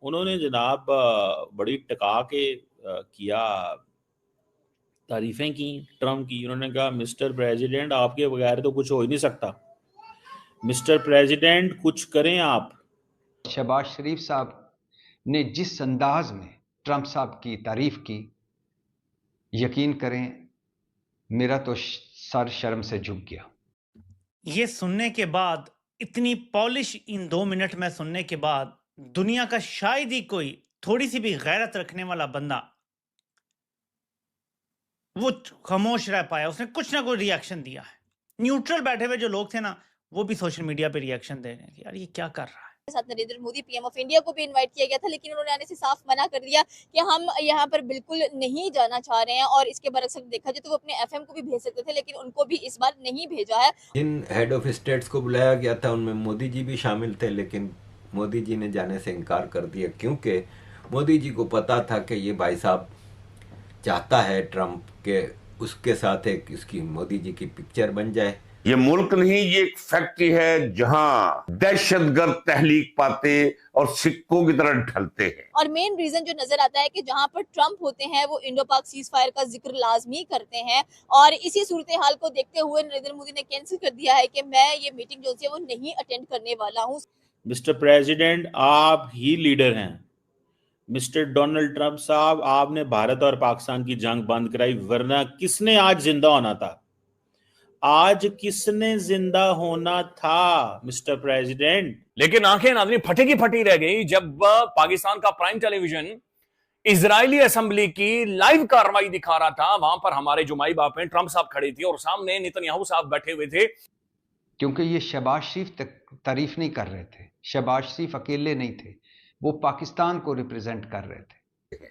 उन्होंने जनाब बड़ी टिका के किया, तारीफें की ट्रम्प की। उन्होंने कहा मिस्टर प्रेसिडेंट आपके बगैर तो कुछ हो ही नहीं सकता, मिस्टर प्रेसिडेंट कुछ करें आप। शहबाज शरीफ साहब ने जिस अंदाज में ट्रंप साहब की तारीफ की, यकीन करें मेरा तो सर शर्म से झुक गया। ये सुनने के बाद, इतनी पॉलिश इन 2 मिनट में सुनने के बाद, दुनिया का शायद ही कोई थोड़ी सी भी गैरत रखने वाला बंदा वो खामोश रह पाया। उसने कुछ ना कुछ रिएक्शन दिया है। न्यूट्रल बैठे हुए जो लोग थे ना, वो भी सोशल मीडिया पे रिएक्शन दे रहे हैं कि यार ये क्या कर रहा है। साथ Narendra Modi PM of India को भी इनवाइट किया गया था, लेकिन उन्होंने आने से साफ मना कर दिया कि हम यहाँ पर बिल्कुल नहीं जाना चाह रहे हैं। और इसके बरक्स देखा जाए तो वो अपने एफएम को भी भेज सकते थे, लेकिन उनको भी इस बार नहीं भेजा है। जिन हेड ऑफ स्टेट्स को बुलाया गया था उनमें मोदी जी भी शामिल थे, लेकिन मोदी जी ने जाने से इनकार कर दिया, क्योंकि मोदी जी को पता था कि ये भाई साहब चाहता है ट्रंप के उसके साथ एक इसकी मोदी जी की पिक्चर बन जाए। ये मुल्क नहीं, ये एक फैक्ट्री है जहां दहशतगर्द तहलीक पाते और सिक्कों की तरह ढलते हैं। और मेन रीजन जो नजर आता है कि जहां पर ट्रंप होते हैं वो इंडो पाक सीज फायर का जिक्र लाजमी करते हैं। और इसी सूरत हाल को देखते हुए नरेंद्र मोदी ने कैंसिल कर दिया है कि मैं ये मीटिंग जो है वो नहीं अटेंड करने वाला हूँ। मिस्टर प्रेसिडेंट आप ही लीडर हैं। मिस्टर डोनाल्ड ट्रंप साहब आपने भारत और पाकिस्तान की जंग बंद कराई, वरना किसने आज जिंदा होना था? आज किसने जिंदा होना था मिस्टर प्रेसिडेंट? लेकिन आंखें नाज़रीन फटी की फटी रह गई जब पाकिस्तान का प्राइम टेलीविजन इजरायली असेंबली की लाइव कार्रवाई दिखा रहा था। वहां पर हमारे जो माई बाप हैं, ट्रंप साहब खड़े थे और सामने नेतन्याहू साहब बैठे हुए थे। क्योंकि ये शहबाज शरीफ तारीफ नहीं कर रहे थे, शहबाज शरीफ अकेले नहीं थे, वो पाकिस्तान को रिप्रेजेंट कर रहे थे।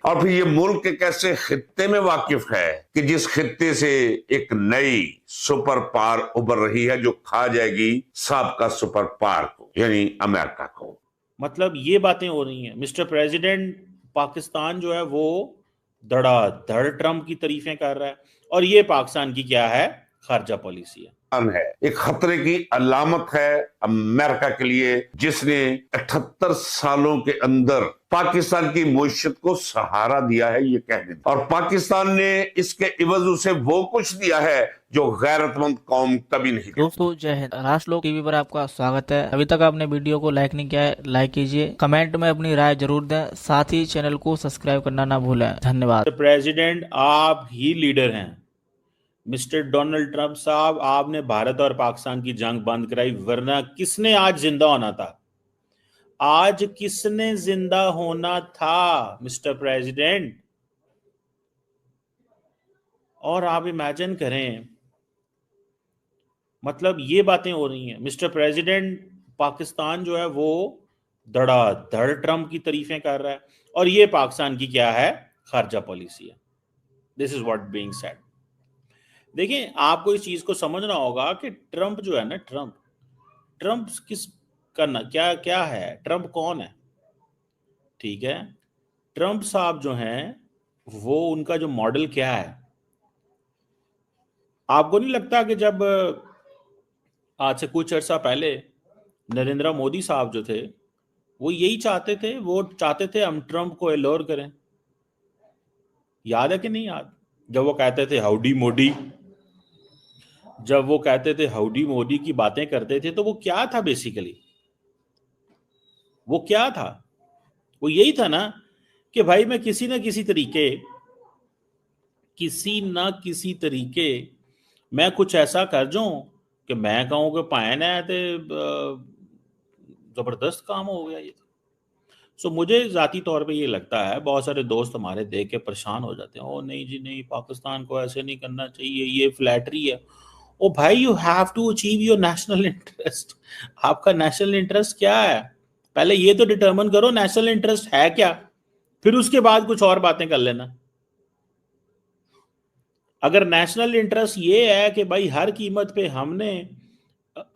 और फिर ये मुल्क एक ऐसे खित्ते में वाकिफ है कि जिस खित्ते से एक नई सुपर पावर उभर रही है जो खा जाएगी साबका सुपर पावर को, यानी अमेरिका को। मतलब ये बातें हो रही हैं। मिस्टर प्रेसिडेंट पाकिस्तान जो है वो धड़ाधड़ ट्रंप की तारीफें कर रहा है, और ये पाकिस्तान की क्या है, खारजा पॉलिसी है, एक खतरे की अलामत है अमेरिका के लिए, जिसने 78 सालों के अंदर पाकिस्तान की मईशत को सहारा दिया है, ये कह दें। और पाकिस्तान ने इसके इवज उसे वो कुछ दिया है जो गैरतमंद कौम कभी नहीं। दोस्तों जय हिंद, राष्ट्रलोक टीवी पर आपका स्वागत है। अभी तक आपने वीडियो को लाइक नहीं किया है, लाइक कीजिए, कमेंट में अपनी राय जरूर दें, साथ ही चैनल को सब्सक्राइब करना ना भूलें। धन्यवाद। प्रेसिडेंट आप ही लीडर हैं। मिस्टर डोनाल्ड ट्रंप साहब आपने भारत और पाकिस्तान की जंग बंद कराई, वरना किसने आज जिंदा होना था? आज किसने जिंदा होना था मिस्टर प्रेसिडेंट? और आप इमेजिन करें, मतलब ये बातें हो रही हैं। मिस्टर प्रेसिडेंट पाकिस्तान जो है वो धड़ाधड़ ट्रंप की तारीफें कर रहा है, और ये पाकिस्तान की क्या है, खारजा पॉलिसी है। This is what being said. देखिए आपको इस चीज को समझना होगा कि ट्रंप जो है ना, ट्रंप किस करना क्या क्या है, ट्रंप कौन है? ठीक है, ट्रंप साहब जो हैं वो उनका जो मॉडल क्या है? आपको नहीं लगता कि जब आज से कुछ अर्सा पहले नरेंद्र मोदी साहब जो थे वो यही चाहते थे, वो चाहते थे हम ट्रंप को एलोर करें? याद है कि नहीं याद? जब वो कहते थे हाउडी मोदी, जब वो कहते थे हाउडी मोदी की बातें करते थे, तो वो क्या था बेसिकली? वो क्या था? वो यही था ना कि भाई मैं किसी ना किसी तरीके मैं कुछ ऐसा कर जाऊं कि मैं कहूं कि पायन है तो जबरदस्त काम हो गया ये। सो मुझे जाती तौर पे ये लगता है, बहुत सारे दोस्त हमारे देख के परेशान हो जाते हैं, ओ नहीं जी नहीं, पाकिस्तान को ऐसे नहीं करना चाहिए, ये फ्लैटरी है। ओ भाई, you have to achieve your national interest. आपका नेशनल इंटरेस्ट क्या है? पहले ये तो डिटरमिन करो नेशनल इंटरेस्ट है क्या, फिर उसके बाद कुछ और बातें कर लेना। अगर नेशनल इंटरेस्ट ये है कि भाई हर कीमत पे हमने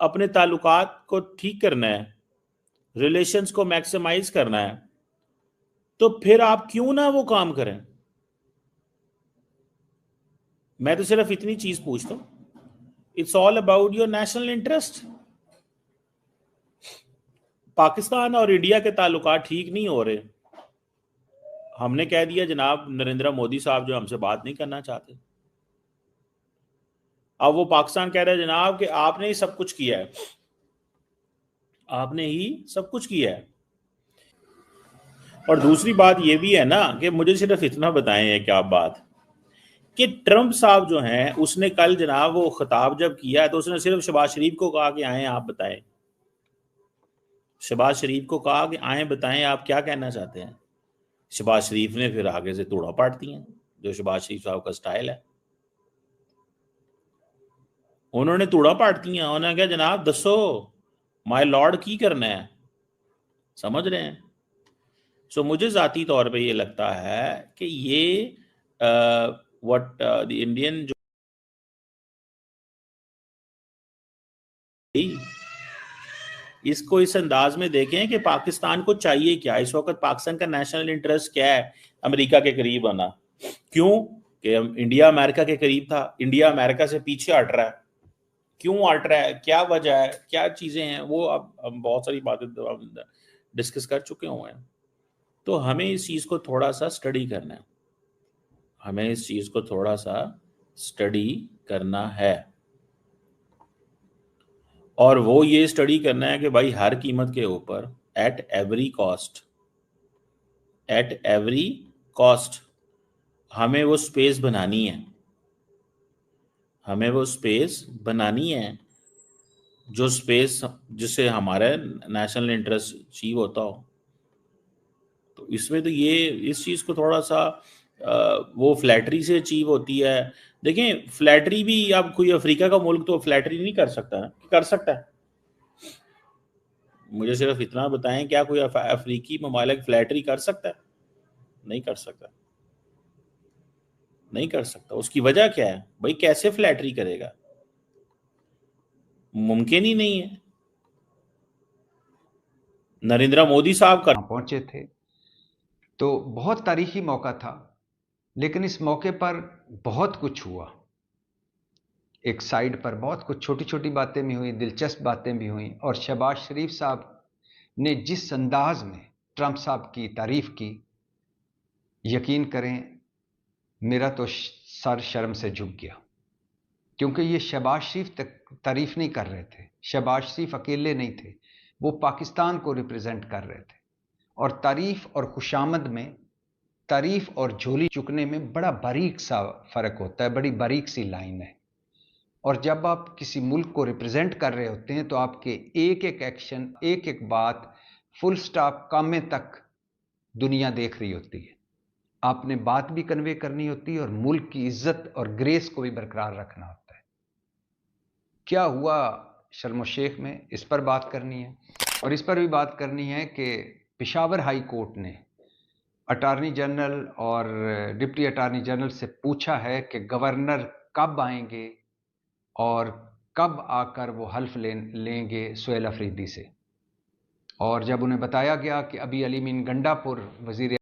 अपने ताल्लुकात को ठीक करना है, रिलेशंस को मैक्सिमाइज करना है, तो फिर आप क्यों ना वो काम करें? मैं तो सिर्फ इतनी चीज पूछता हूं, it's all about your national interest. Pakistan और इंडिया के ताल्लुकात ठीक नहीं हो रहे, हमने कह दिया जनाब नरेंद्र मोदी साहब जो हमसे बात नहीं करना चाहते। अब वो पाकिस्तान कह रहा है जनाब कि आपने ही सब कुछ किया है, आपने ही सब कुछ किया है। और दूसरी बात ये भी है ना कि मुझे सिर्फ इतना बताएं है क्या बात कि ट्रंप साहब जो हैं उसने कल जनाब वो खिताब जब किया तो उसने सिर्फ शहबाज शरीफ को कहा कि आए आप बताएं, शहबाज शरीफ को कहा कि आए बताएं आप क्या कहना चाहते हैं। शहबाज शरीफ ने फिर आगे से तोड़ा पाट दिया, जो शहबाज शरीफ साहब का स्टाइल है। उन्होंने तोड़ा पाट दिया, उन्होंने कहा जनाब दसो माय लॉर्ड की करना है, समझ रहे हैं। सो मुझे ज़ाती तौर पे ये लगता है कि ये व्हाट द इंडियन जो इसको इस अंदाज में देखें कि पाकिस्तान को चाहिए क्या इस वक्त, पाकिस्तान का नेशनल इंटरेस्ट क्या है, अमेरिका के करीब आना। क्यों कि इंडिया अमेरिका के करीब था, इंडिया अमेरिका से पीछे हट रहा है, क्यों हट रहा है, क्या वजह है, क्या चीज़ें हैं, वो अब हम बहुत सारी बातें डिस्कस कर चुके हुए हैं। तो हमें इस चीज़ को थोड़ा सा स्टडी करना है, हमें इस चीज़ को थोड़ा सा स्टडी करना है। और वो ये स्टडी करना है कि भाई हर कीमत के ऊपर एट एवरी कॉस्ट हमें वो स्पेस बनानी है, हमें वो स्पेस बनानी है जो स्पेस जिससे हमारा नेशनल इंटरेस्ट अचीव होता हो। तो इसमें तो ये इस चीज़ को थोड़ा सा वो फ्लैटरी से अचीव होती है। देखें फ्लैटरी भी, अब कोई अफ्रीका का मुल्क तो फ्लैटरी नहीं कर सकता ना, कर सकता है? मुझे सिर्फ इतना बताएं, क्या कोई अफ्रीकी ममालिक फ्लैटरी कर सकता है? नहीं कर सकता, नहीं कर सकता। उसकी वजह क्या है भाई, कैसे फ्लैटरी करेगा, मुमकिन ही नहीं है। नरेंद्र मोदी साहब कर पहुंचे थे तो बहुत तारीखी मौका था, लेकिन इस मौके पर बहुत कुछ हुआ। एक साइड पर बहुत कुछ छोटी छोटी बातें भी हुई, दिलचस्प बातें भी हुई, और शहबाज शरीफ साहब ने जिस अंदाज में ट्रंप साहब की तारीफ की, यकीन करें मेरा तो सर शर्म से झुक गया। क्योंकि ये शहबाज शरीफ तारीफ नहीं कर रहे थे, शहबाज शरीफ अकेले नहीं थे, वो पाकिस्तान को रिप्रेजेंट कर रहे थे। और तारीफ और खुशामद में, तारीफ और झोली चुकने में बड़ा बारीक सा फर्क होता है, बड़ी बारीक सी लाइन है। और जब आप किसी मुल्क को रिप्रेजेंट कर रहे होते हैं तो आपके एक एक एक्शन, एक एक बात, फुल स्टॉप, कामे तक दुनिया देख रही होती है। आपने बात भी कन्वे करनी होती है और मुल्क की इज्जत और ग्रेस को भी बरकरार रखना होता है। क्या हुआ शर्म शेख में, इस पर बात करनी है। और इस पर भी बात करनी है कि पेशावर हाई कोर्ट ने अटॉर्नी जनरल और डिप्टी अटॉर्नी जनरल से पूछा है कि गवर्नर कब आएंगे और कब आकर वो हल्फ लेंगे सुहेल अफरीदी से। और जब उन्हें बताया गया कि अभी अली मीन गंडापुर वजीर